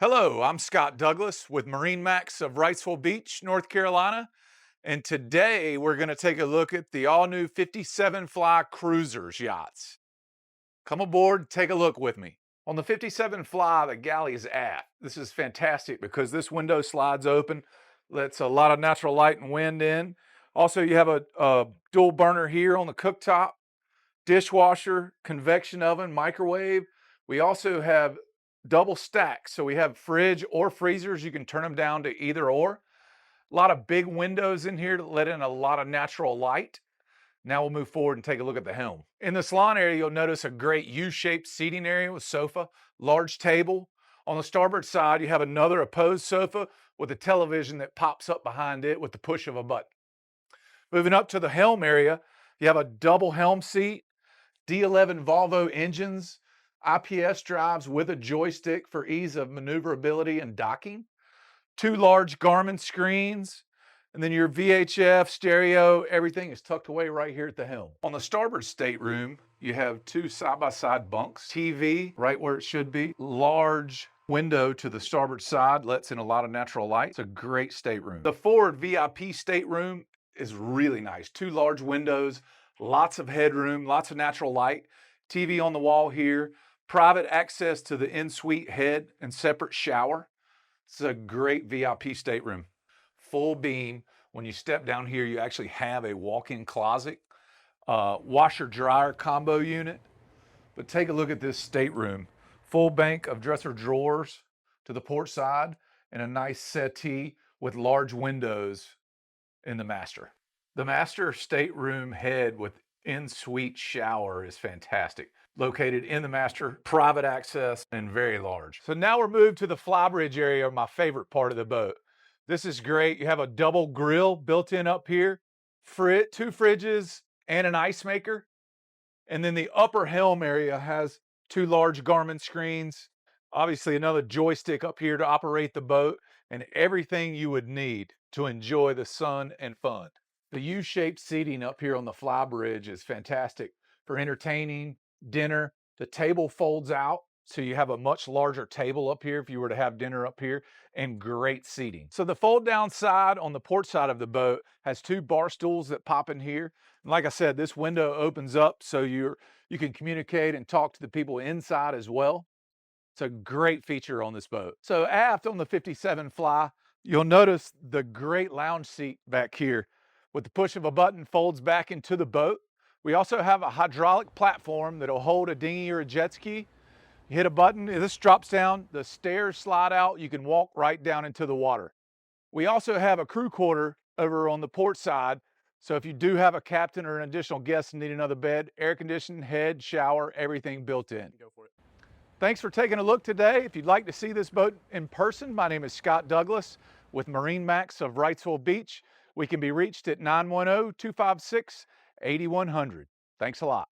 Hello, I'm Scott Douglas with MarineMax of Wrightsville Beach, North Carolina. And today we're going to take a look at the all new 57 Fly Cruisers Yachts. Come aboard, take a look with me. On the 57 Fly, the galley is aft. This is fantastic because this window slides open, lets a lot of natural light and wind in. Also, you have a dual burner here on the cooktop, dishwasher, convection oven, microwave. We also have double stacks. So we have fridge or freezers. You can turn them down to either or. A lot of big windows in here to let in a lot of natural light. Now we'll move forward and take a look at the helm. In the salon area, you'll notice a great U-shaped seating area with sofa, large table. On the starboard side, you have another opposed sofa with a television that pops up behind it with the push of a button. Moving up to the helm area, you have a double helm seat, D11 Volvo engines, IPS drives with a joystick for ease of maneuverability and docking, two large Garmin screens, and then your VHF, stereo, everything is tucked away right here at the helm. On the starboard stateroom, you have two side-by-side bunks, TV right where it should be, large window to the starboard side, lets in a lot of natural light. It's a great stateroom. The forward VIP stateroom is really nice. Two large windows, lots of headroom, lots of natural light, TV on the wall here, private access to the in-suite head and separate shower. This is a great VIP stateroom. Full beam. When you step down here, you actually have a walk-in closet, washer dryer combo unit. But take a look at this stateroom. Full bank of dresser drawers to the port side and a nice settee with large windows in the master. The master stateroom head with in-suite shower is fantastic. Located in the master, private access, and very large. So now we're moved to the Flybridge area, my favorite part of the boat. This is great. You have a double grill built in up here, two fridges, and an ice maker. And then the upper helm area has two large Garmin screens, obviously another joystick up here to operate the boat, and everything you would need to enjoy the sun and fun. The U-shaped seating up here on the Flybridge is fantastic for entertaining, dinner. The table folds out, so you have a much larger table up here if you were to have dinner up here, and great seating. So the fold down side on the port side of the boat has two bar stools that pop in here. And like I said, this window opens up so you can communicate and talk to the people inside as well. It's a great feature on this boat. So aft on the 57 Fly, you'll notice the great lounge seat back here with the push of a button folds back into the boat. We also have a hydraulic platform that'll hold a dinghy or a jet ski. You hit a button, this drops down, the stairs slide out, you can walk right down into the water. We also have a crew quarter over on the port side, so if you do have a captain or an additional guest and need another bed, air conditioned, head, shower, everything built in. Go for it. Thanks for taking a look today. If you'd like to see this boat in person, my name is Scott Douglas with MarineMax of Wrightsville Beach. We can be reached at 910-256-8100. Thanks a lot.